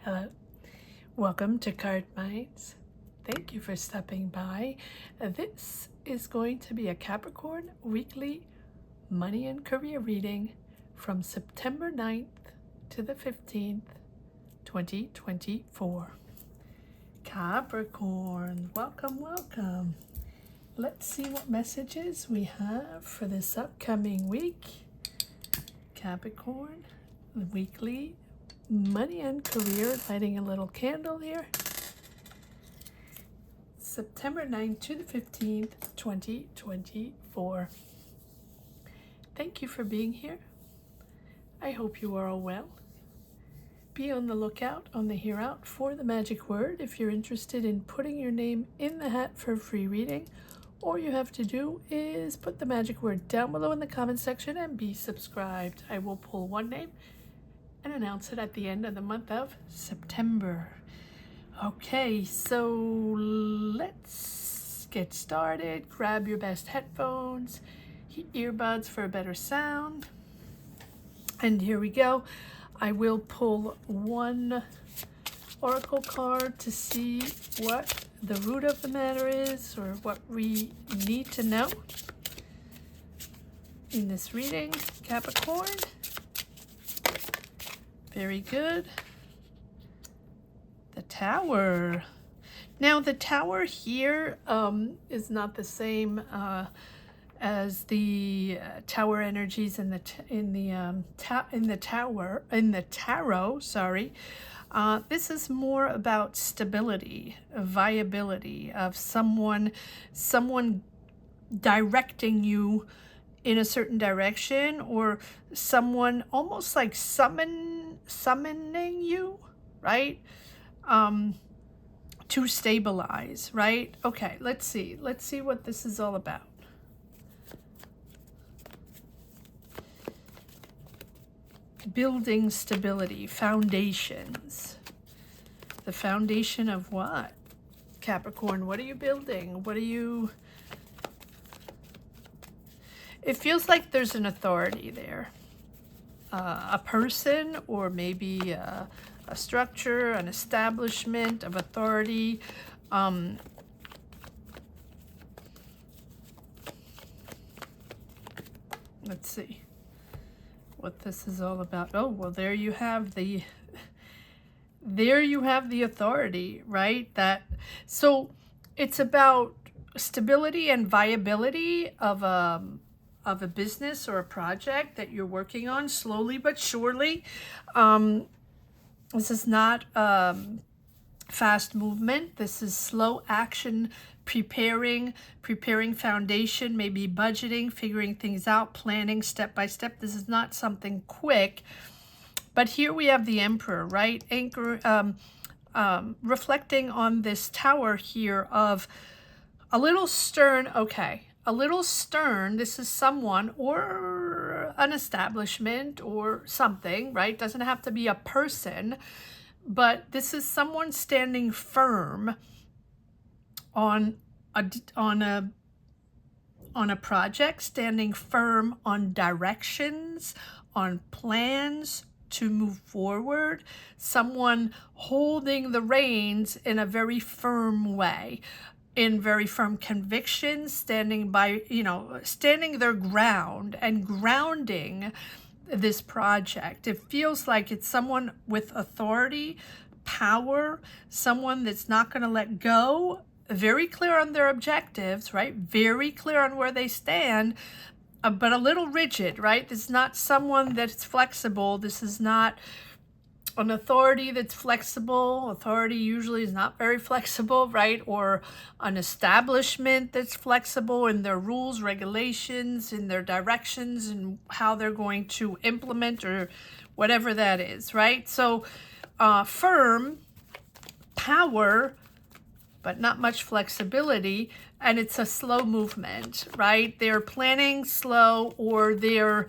Hello, welcome to Cardminds. Thank you for stopping by. This is going to be a Capricorn weekly money and career reading from September 9th to the 15th, 2024. Capricorn, welcome, welcome. Let's see what messages we have for this upcoming week. Capricorn, weekly money and career, lighting a little candle here. September 9th to the 15th, 2024. Thank you for being here. I hope you are all well. Be on the lookout on the here out for the magic word if you're interested in putting your name in the hat for a free reading. All you have to do is put the magic word down below in the comment section and be subscribed. I will pull one name and announce it at the end of the month of September. Okay, so let's get started. Grab your best headphones, earbuds for a better sound. And here we go. I will pull one oracle card to see what the root of the matter is or what we need to know in this reading, Capricorn. Very good. The Tower. Now the Tower here is not the same as the Tower energies in the tarot. Sorry, this is more about stability, viability of someone directing you in a certain direction, or someone almost like summoning you, right? To stabilize, right? Okay, let's see what this is all about. Building stability, foundations. The foundation of what? Capricorn, what are you building? What are you... It feels like there's an authority there. A person, or maybe a structure, an establishment of authority. Let's see what this is all about. Oh, well, there you have the authority, right? So it's about stability and viability of a business or a project that you're working on, slowly but surely. This is not fast movement. This is slow action, preparing foundation, maybe budgeting, figuring things out, planning step by step. This is not something quick. But here we have the Emperor, right? Reflecting on this Tower here of a little stern, okay. A little stern, this is someone or an establishment or something, right? Doesn't have to be a person, but this is someone standing firm on a project, standing firm on directions, on plans to move forward, someone holding the reins in a very firm way, in very firm conviction, standing their ground and grounding this project. It feels like it's someone with authority, power, someone that's not going to let go, very clear on their objectives, right? Very clear on where they stand, but a little rigid, right? This is not someone that's flexible. This is not an authority that's flexible. Authority usually is not very flexible, right? Or an establishment that's flexible in their rules, regulations, in their directions, and how they're going to implement or whatever that is, right? So firm, power, but not much flexibility, and it's a slow movement, right? They're planning slow, or they're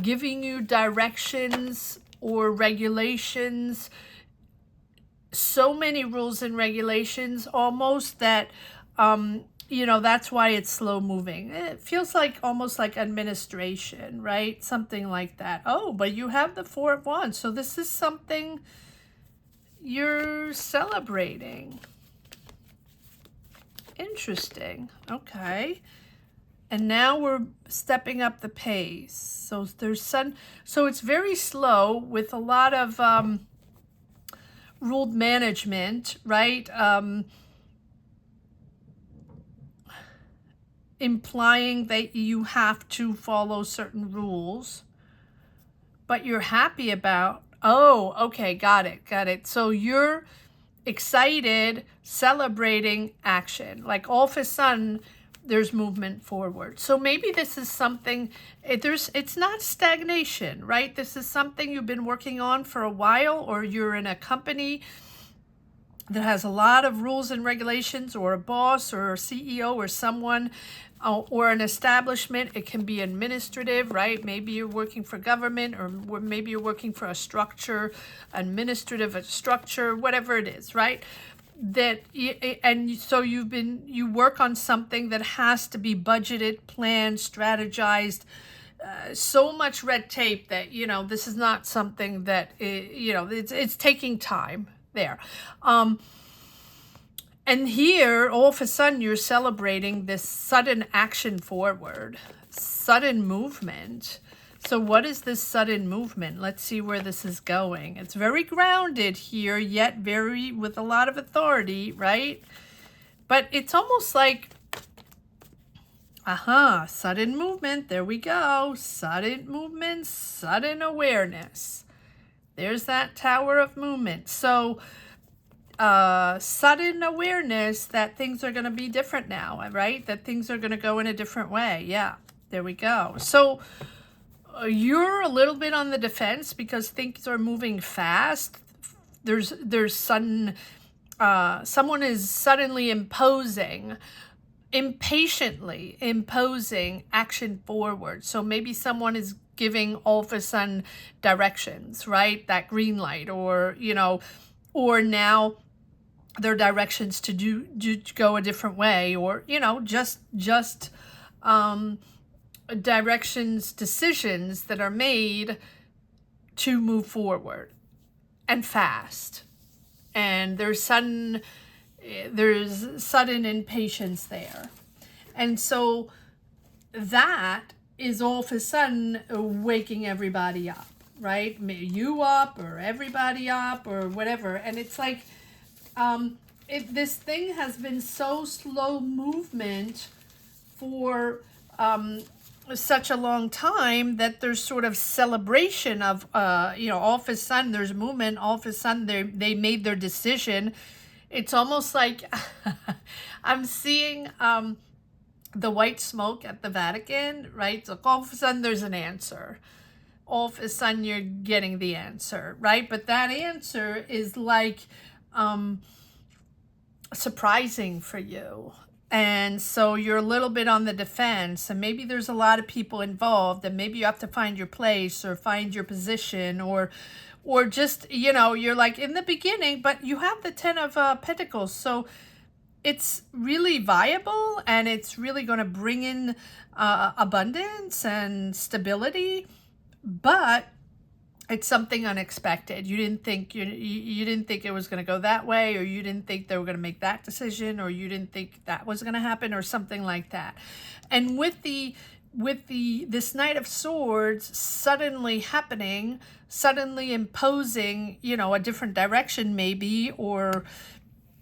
giving you directions or regulations, so many rules and regulations almost that, that's why it's slow moving. It feels like almost like administration, right? Something like that. Oh, but you have the Four of Wands. So this is something you're celebrating. Interesting. Okay. And now we're stepping up the pace. So there's so it's very slow with a lot of ruled management, right? Implying that you have to follow certain rules, but you're happy about, oh, okay, got it. So you're excited, celebrating action. Like all of a sudden, there's movement forward. So maybe this is something, it's not stagnation, right? This is something you've been working on for a while, or you're in a company that has a lot of rules and regulations, or a boss or a CEO or someone, or an establishment. It can be administrative, right? Maybe you're working for government, or maybe you're working for a structure, administrative structure, whatever it is, right? And so you work on something that has to be budgeted, planned, strategized, so much red tape that, this is not something that, it's taking time there. And here, all of a sudden, you're celebrating this sudden action forward, sudden movement. So what is this sudden movement? Let's see where this is going. It's very grounded here, yet very with a lot of authority, right? But it's almost like, sudden movement. There we go. Sudden movement, sudden awareness. There's that tower of movement. So sudden awareness that things are going to be different now, right? That things are going to go in a different way. Yeah, there we go. So you're a little bit on the defense because things are moving fast. There's sudden, someone is suddenly impatiently imposing action forward. So maybe someone is giving all of a sudden directions, right? That green light, or, or now their directions to go a different way, or, just directions, decisions that are made to move forward and fast. And there's sudden impatience there. And so that is all of a sudden waking everybody up, right? You up, or everybody up, or whatever. And it's like, this thing has been so slow movement for such a long time that there's sort of celebration of, all of a sudden there's movement, all of a sudden they made their decision. It's almost like I'm seeing the white smoke at the Vatican, right? So all of a sudden there's an answer. All of a sudden you're getting the answer, right? But that answer is like surprising for you. And so you're a little bit on the defense, and maybe there's a lot of people involved, and maybe you have to find your place or find your position, or just, you're like in the beginning, but you have the 10 of Pentacles. So it's really viable, and it's really going to bring in abundance and stability, but it's something unexpected. You didn't think you didn't think it was going to go that way, or you didn't think they were going to make that decision, or you didn't think that was going to happen, or something like that. And with this Knight of Swords suddenly happening, suddenly imposing, a different direction maybe, or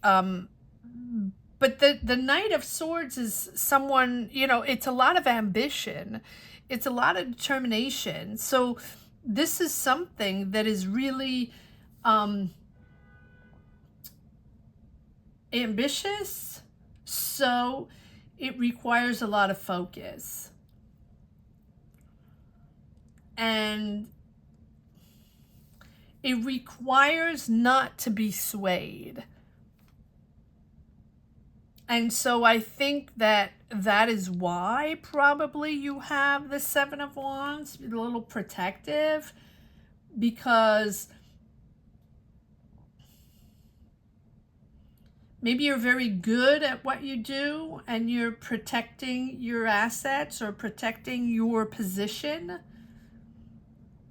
but the Knight of Swords is someone, it's a lot of ambition. It's a lot of determination. So this is something that is really ambitious, so it requires a lot of focus. And it requires not to be swayed. And so I think that is why probably you have the Seven of Wands, a little protective, because maybe you're very good at what you do and you're protecting your assets or protecting your position.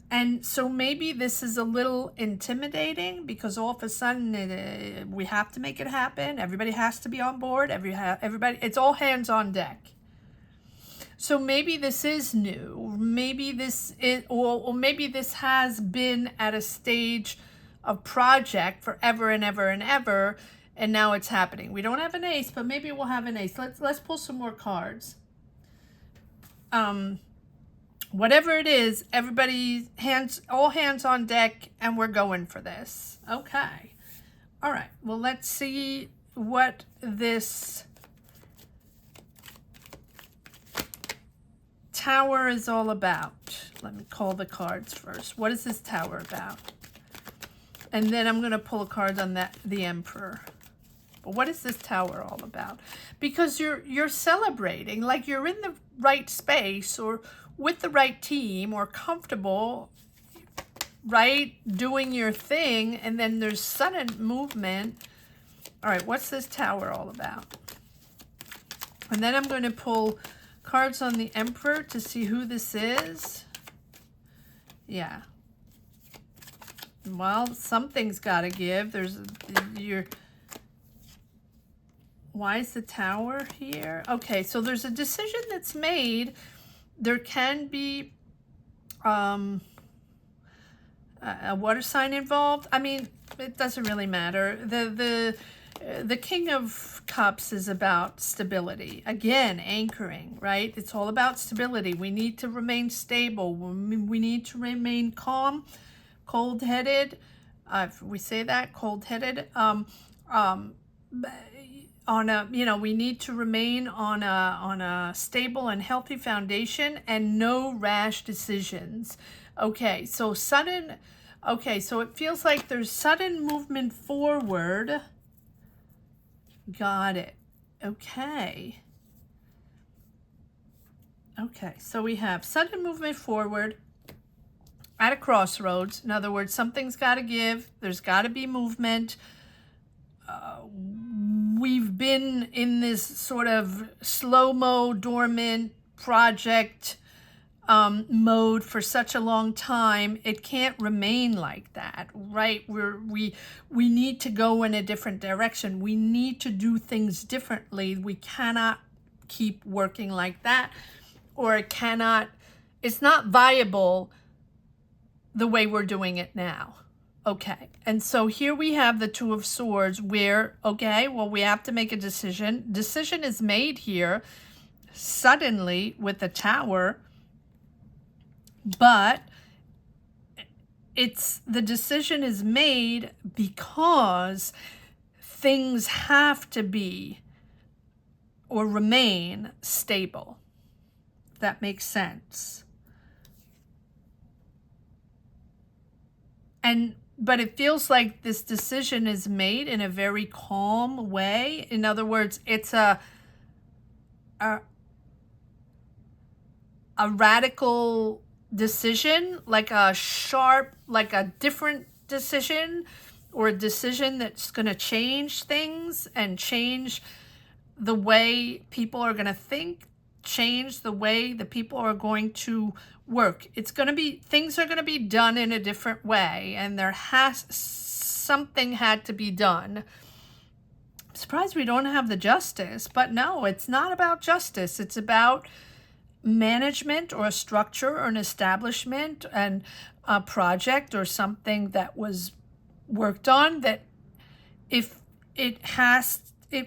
And so maybe this is a little intimidating because all of a sudden we have to make it happen. Everybody has to be on board. Everybody, it's all hands on deck. So maybe this is new. Maybe this is, or maybe this has been at a stage of project forever and ever and ever, and now it's happening. We don't have an ace, but maybe we'll have an ace. Let's pull some more cards. Whatever it is, everybody all hands on deck, and we're going for this. Okay. All right. Well, let's see what this Tower is all about. Let me call the cards first. What is this Tower about? And then I'm going to pull a card on the Emperor. But what is this Tower all about? Because you're celebrating, like you're in the right space or with the right team or comfortable, right? Doing your thing, and then there's sudden movement. All right, what's this Tower all about? And then I'm going to pull cards on the Emperor to see who this is. Yeah. Well, something's got to give. Why is the Tower here? Okay, so there's a decision that's made. There can be a water sign involved. I mean, it doesn't really matter. The King of Cups is about stability. Again, anchoring, right? It's all about stability. We need to remain stable. We need to remain calm, cold-headed. We say that, cold-headed. We need to remain on a stable and healthy foundation and no rash decisions. Okay, so it feels like there's sudden movement forward. Got it. Okay. Okay, so we have sudden movement forward at a crossroads. In other words, something's got to give. There's got to be movement. We've been in this sort of slow-mo, dormant project mode for such a long time. It can't remain like that, right? We need to go in a different direction. We need to do things differently. We cannot keep working like that, or it's not viable the way we're doing it now. Okay, and so here we have the Two of Swords where, okay, well, we have to make a decision. Decision is made here suddenly with the Tower, but the decision is made because things have to be or remain stable. If that makes sense. But it feels like this decision is made in a very calm way. In other words, it's a radical decision, like a sharp, like a different decision, or a decision that's going to change things and change the way people are going to think, change the way the people are going to work. Things are going to be done in a different way, and something had to be done. I'm surprised we don't have the Justice, but no, it's not about justice. It's about management or a structure or an establishment and a project or something that was worked on, that if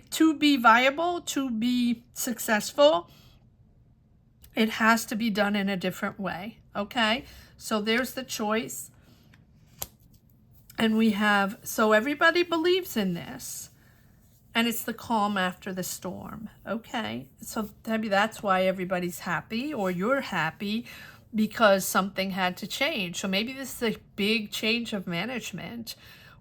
to be viable, to be successful, it has to be done in a different way. Okay, so there's the choice. And we have, so everybody believes in this. And it's the calm after the storm. Okay, so maybe that's why everybody's happy, or you're happy, because something had to change. So maybe this is a big change of management,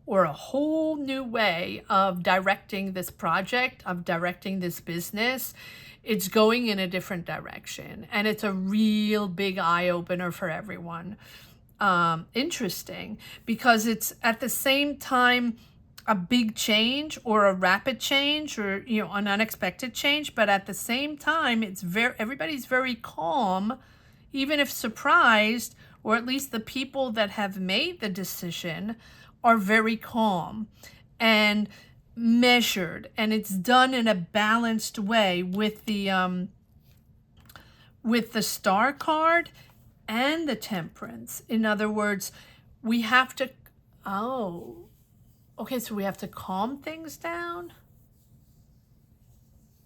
or a whole new way of directing this project, of directing this business. It's going in a different direction, and it's a real big eye-opener for everyone. Interesting, because it's at the same time a big change or a rapid change, or an unexpected change, but at the same time everybody's very calm, even if surprised, or at least the people that have made the decision, are very calm and measured, and it's done in a balanced way with the Star card and the Temperance. In other words, we have to, oh, okay, so we have to calm things down.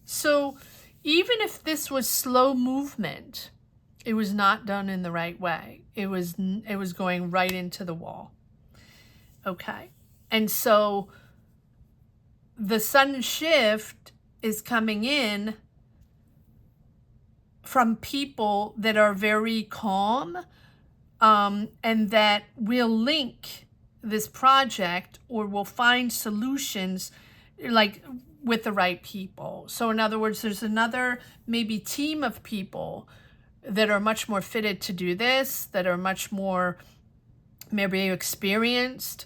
So even if this was slow movement, it was not done in the right way. It was going right into the wall. Okay. And so the sudden shift is coming in from people that are very calm, and that will link this project or will find solutions like with the right people. So in other words, there's another maybe team of people that are much more fitted to do this, that are much more maybe experienced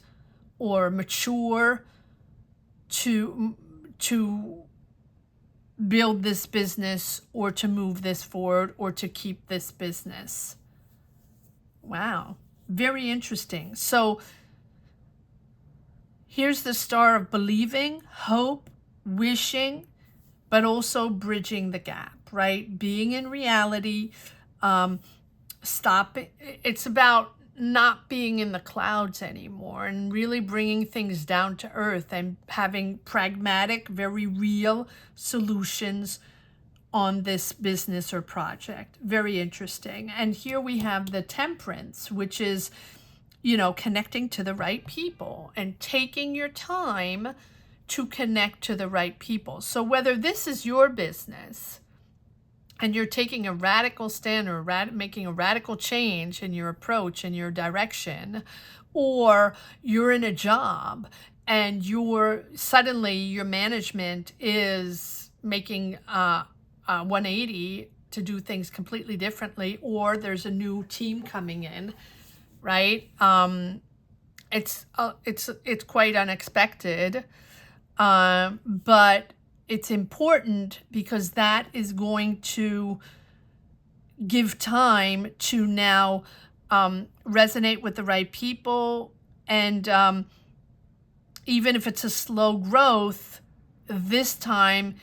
or mature to build this business or to move this forward or to keep this business. Wow, very interesting. So here's the Star of believing, hope, wishing, but also bridging the gap, right? Being in reality, stopping. It's about not being in the clouds anymore and really bringing things down to earth and having pragmatic, very real solutions on this business or project. Very interesting. And here we have the Temperance, which is, you know, connecting to the right people and taking your time to connect to the right people. So whether this is your business and you're taking a radical stand or making a radical change in your approach and your direction, or you're in a job and suddenly your management is making a 180 to do things completely differently, or there's a new team coming in, right? It's quite unexpected, but it's important because that is going to give time to now resonate with the right people. And even if it's a slow growth, this time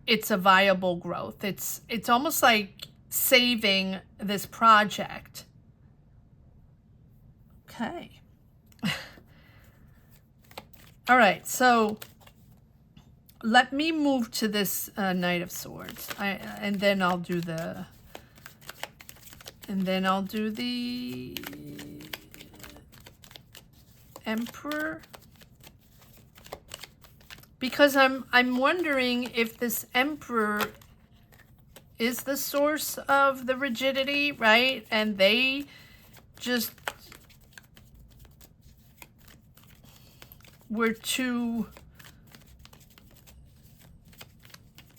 it's a viable growth. It's almost like saving this project. Okay. All right, so let me move to this Knight of Swords, and then I'll do the Emperor, because I'm wondering if this Emperor is the source of the rigidity, right? And they just were too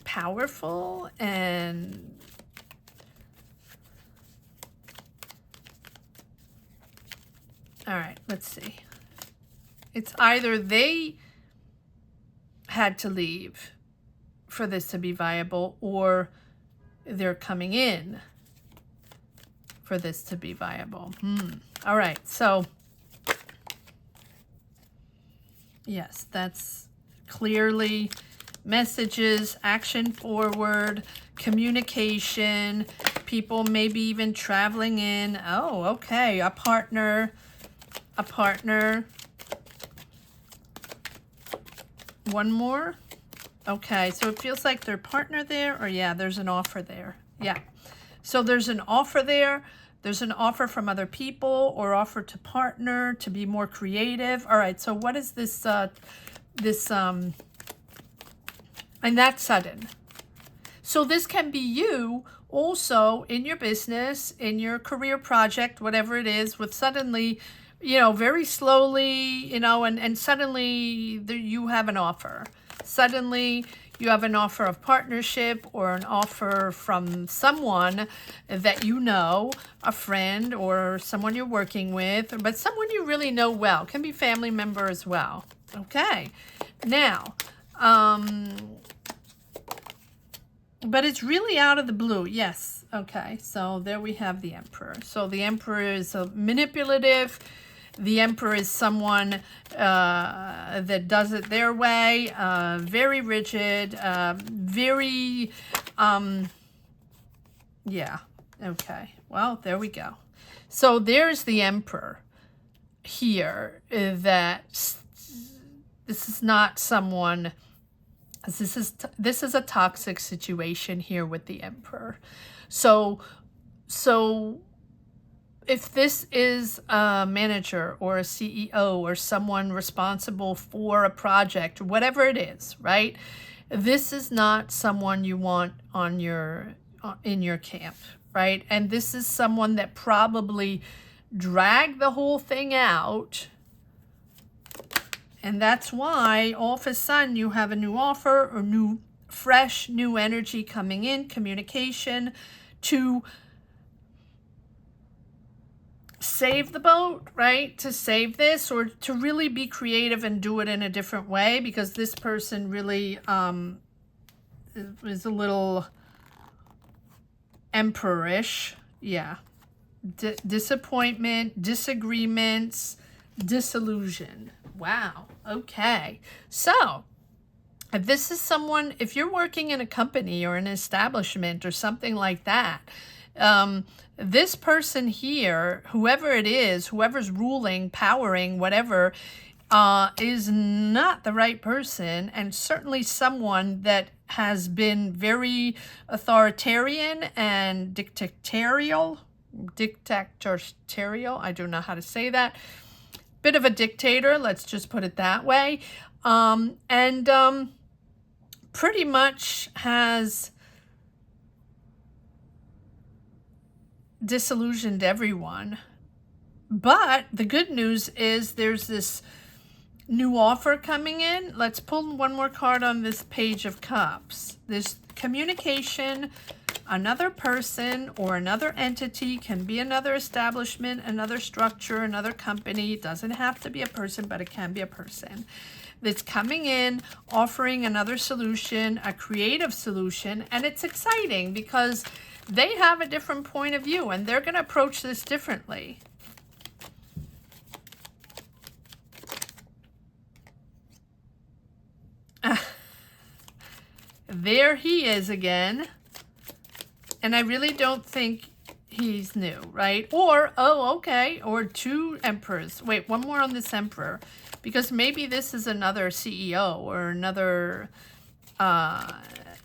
powerful, and all right, let's see. It's either they had to leave for this to be viable, or they're coming in for this to be viable. All right, so yes, that's clearly messages, action forward, communication, people maybe even traveling in. Oh, okay, a partner. One more. Okay, so it feels like their partner there, or yeah, there's an offer there. Yeah, so there's an offer there. There's an offer from other people, or offer to partner, to be more creative. All right, so what is this, and that's sudden. So this can be you also in your business, in your career project, whatever it is, with suddenly, you know, very slowly, you know, and suddenly you have an offer. Suddenly you have an offer of partnership, or an offer from someone that you know, a friend or someone you're working with, but someone you really know well. Can be family member as well. Okay. Now, But it's really out of the blue. Yes. Okay. So there we have the Emperor. So the Emperor is manipulative. The Emperor is someone that does it their way. Very rigid. Very, yeah. Okay. Well, there we go. So there's the Emperor here. That this is not someone... This is a toxic situation here with the Emperor. So if this is a manager or a CEO or someone responsible for a project, whatever it is, right? This is not someone you want on in your camp, right? And this is someone that probably dragged the whole thing out. And that's why all of a sudden you have a new offer or fresh new energy coming in, communication to save the boat, right? To save this, or to really be creative and do it in a different way, because this person really is a little emperorish. Yeah. Disappointment, disagreements, disillusion. Wow. Okay. So if this is someone, if you're working in a company or an establishment or something like that, this person here, whoever it is, whoever's ruling, powering, whatever, is not the right person, and certainly someone that has been very authoritarian and dictatorial. I don't know how to say that. Bit of a dictator, let's just put it that way, and pretty much has disillusioned everyone. But the good news is there's this new offer coming in. Let's pull one more card on this Page of Cups. There's communication. Another person or another entity, can be another establishment, another structure, another company. It doesn't have to be a person, but it can be a person that's coming in, offering another solution, a creative solution. And it's exciting because they have a different point of view and they're going to approach this differently. There he is again. And I really don't think he's new, right? Or, oh, okay, or two emperors. Wait, one more on this Emperor. Because maybe this is another CEO or another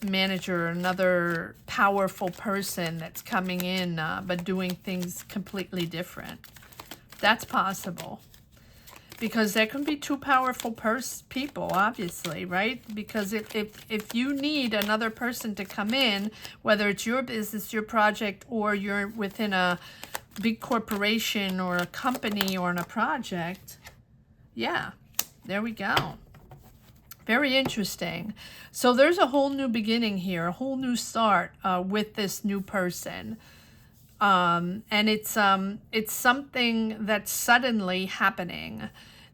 manager, another powerful person that's coming in, but doing things completely different. That's possible. Because there can be two powerful people, obviously, right? Because if you need another person to come in, whether it's your business, your project, or you're within a big corporation or a company or in a project, yeah, there we go. Very interesting. So there's a whole new beginning here, a whole new start with this new person. And it's something that's suddenly happening.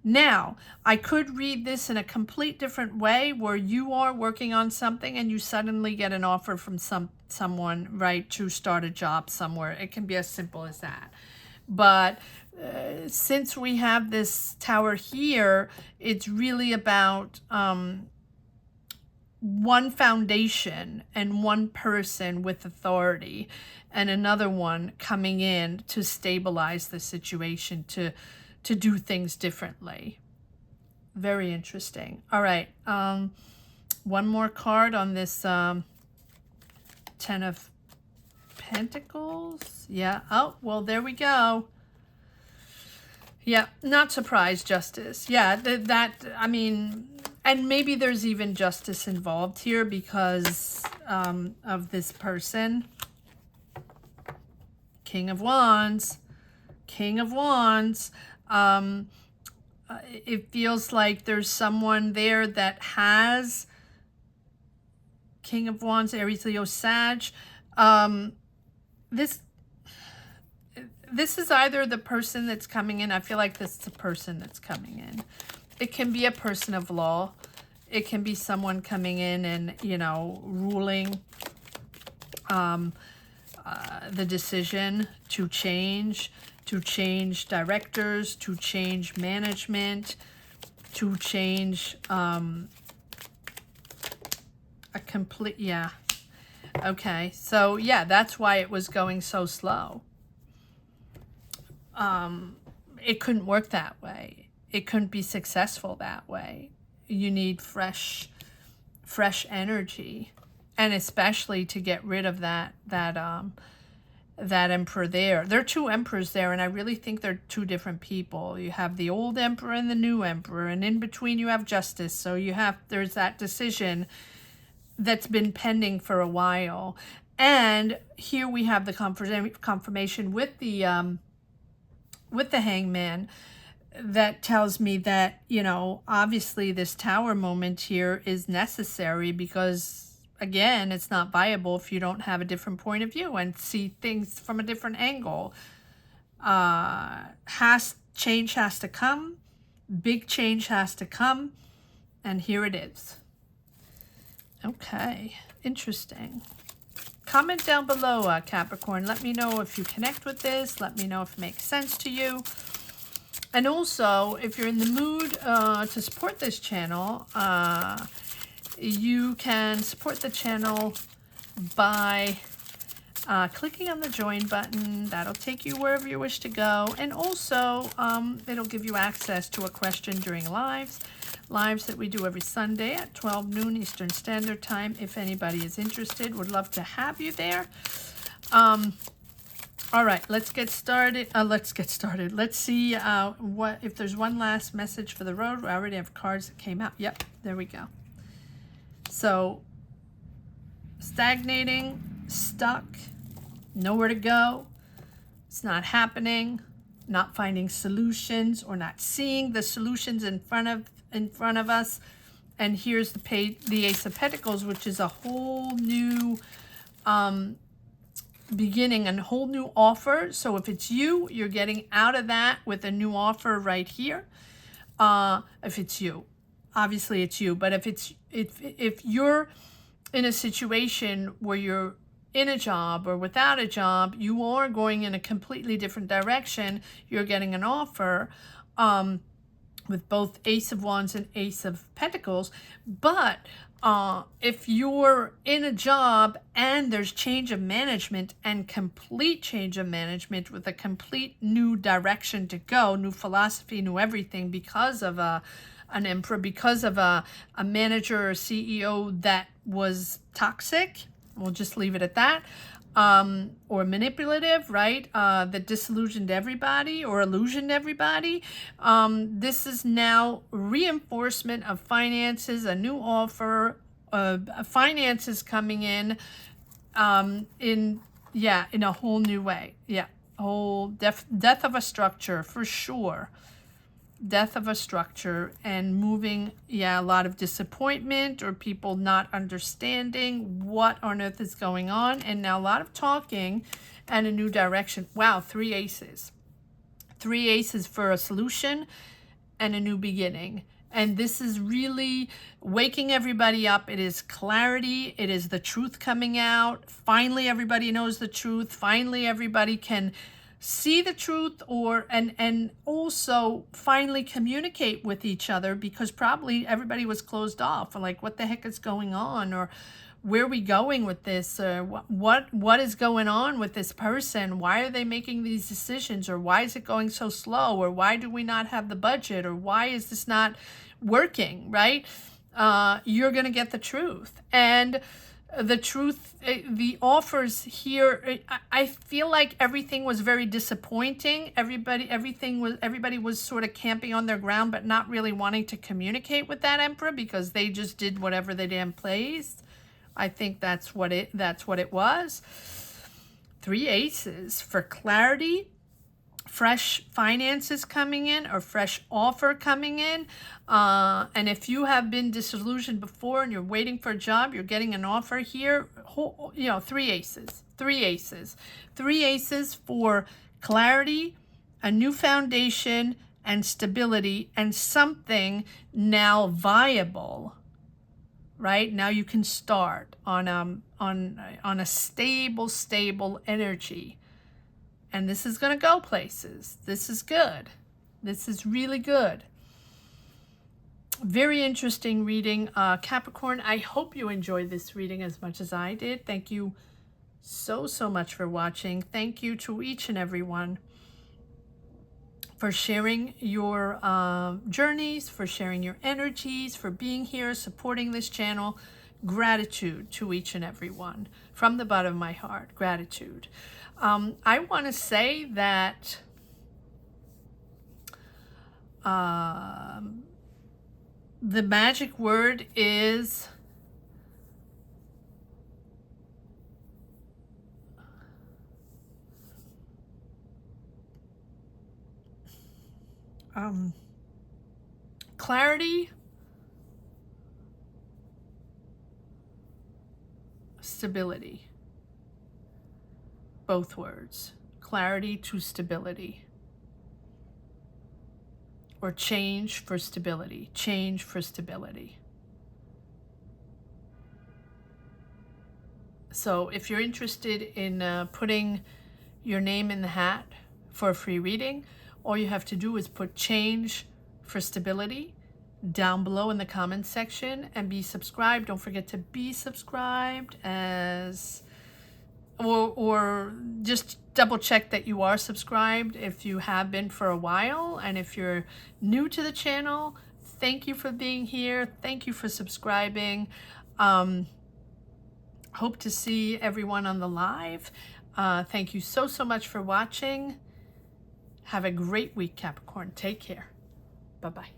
Now, I could read this in a complete different way, where you are working on something and you suddenly get an offer from someone, right, to start a job somewhere. It can be as simple as that. But since we have this Tower here, it's really about one foundation and one person with authority, and another one coming in to stabilize the situation, to do things differently. Very interesting. All right. One more card on this Ten of Pentacles. Yeah. Oh, well, there we go. Yeah, not surprised, Justice. Yeah, I mean, and maybe there's even justice involved here because of this person. King of Wands. King of Wands. It feels like there's someone there that has King of Wands, Aries, Leo, Sag. This is either the person that's coming in. I feel like this is the person that's coming in. It can be a person of law. It can be someone coming in and, you know, ruling the decision to change directors, to change management, to change a complete, yeah. Okay, so yeah, that's why it was going so slow. It couldn't work that way. It couldn't be successful that way. You need fresh energy, and especially to get rid of that emperor there. There are two emperors there, and I really think they're two different people. You have the old emperor and the new emperor, and in between you have justice. So there's that decision that's been pending for a while. And here we have the confirmation with the hangman that tells me that, you know, obviously this tower moment here is necessary because, again, it's not viable if you don't have a different point of view and see things from a different angle. Change has to come. Big change has to come. And here it is. Okay, interesting. Comment down below, Capricorn. Let me know if you connect with this. Let me know if it makes sense to you. And also, if you're in the mood to support this channel, you can support the channel by clicking on the join button. That'll take you wherever you wish to go. And also, it'll give you access to a question during lives that we do every Sunday at 12 noon Eastern Standard Time. If anybody is interested, would love to have you there. All right, let's get started. Let's see what if there's one last message for the road. We already have cards that came out. Yep, there we go. So, stagnating, stuck, nowhere to go. It's not happening. Not finding solutions or not seeing the solutions in front of us. And here's the Ace of Pentacles, which is a whole new beginning, a whole new offer. So if it's you, you're getting out of that with a new offer right here. If it's you, obviously it's you. But if you're in a situation where you're in a job or without a job, you are going in a completely different direction. You're getting an offer with both Ace of Wands and Ace of Pentacles. But if you're in a job and there's change of management and complete change of management with a complete new direction to go, new philosophy, new everything, because of an emperor, because of a manager or CEO that was toxic, we'll just leave it at that, or manipulative, right? That disillusioned everybody or illusioned everybody. This is now reinforcement of finances, a new offer, finances coming in a whole new way. Yeah, whole death of a structure for sure. Death of a structure and moving, a lot of disappointment or people not understanding what on earth is going on. And now a lot of talking and a new direction. Wow, 3 aces. 3 aces for a solution and a new beginning. And this is really waking everybody up. It is clarity. It is the truth coming out. Finally, everybody knows the truth. Finally, everybody can see the truth and also finally communicate with each other, because probably everybody was closed off, or like, what the heck is going on, or where are we going with this, or what is going on with this person, why are they making these decisions, or why is it going so slow, or why do we not have the budget, or why is this not working, right? You're going to get the truth. And the truth, the offers here, I feel like everything was very disappointing. Everybody was sort of camping on their ground, but not really wanting to communicate with that emperor because they just did whatever they damn pleased. I think that's what it was. 3 aces for clarity, fresh finances coming in, or fresh offer coming in. And if you have been disillusioned before and you're waiting for a job, you're getting an offer here. 3 aces. 3 aces. 3 aces for clarity, a new foundation, and stability, and something now viable. right? Now you can start on a stable energy. And this is going to go places. This is good. This is really good. Very interesting reading, Capricorn. I hope you enjoyed this reading as much as I did. Thank you so much for watching. Thank you to each and every one for sharing your journeys, for sharing your energies, for being here, supporting this channel. Gratitude to each and every one from the bottom of my heart. Gratitude. I want to say that the magic word is clarity, stability. Both words. Clarity to stability. Or change for stability. Change for stability. So if you're interested in putting your name in the hat for a free reading, all you have to do is put change for stability down below in the comments section and be subscribed. Don't forget to be subscribed or just double check that you are subscribed if you have been for a while. And if you're new to the channel, thank you for being here. Thank you for subscribing. Hope to see everyone on the live. Thank you so much for watching. Have a great week, Capricorn. Take care. Bye-bye.